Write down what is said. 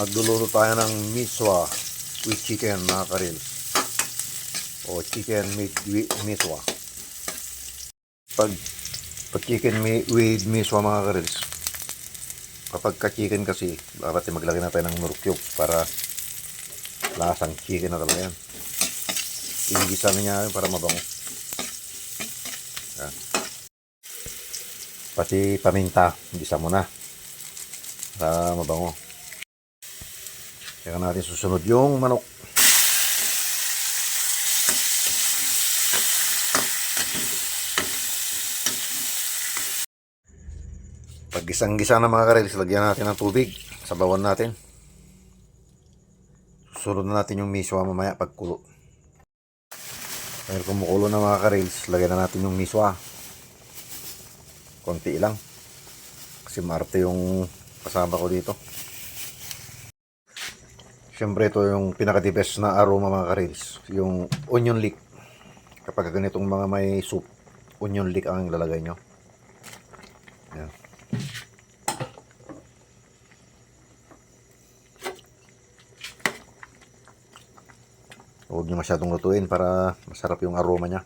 Magluluto tayo ng miswa with chicken, mga karils. O chicken with miswa. Pag chicken with miswa, mga karils, kapag ka-chicken kasi, dapat maglagay na tayo ng nor cube para lasang chicken na talaga yan. Igigisa na niya para mabango. Yan. Pati paminta, gisa mo na para mabango. Kaya natin susunod yung manok. Pag gisang-gisa na, mga karels, lagyan natin ng tubig. Sabawan natin. Susunod na natin yung miswa mamaya pagkulo. Dahil kumukulo na, mga karels, lagyan na natin yung miswa. Konti lang. Kasi marte yung kasama ko dito. Siyempre ito yung pinaka-the best na aroma, mga karels. Yung onion leek. Kapag ganitong mga may soup, onion leek ang lalagay nyo. Yan. Huwag nyo masyadong lutuin para masarap yung aroma niya.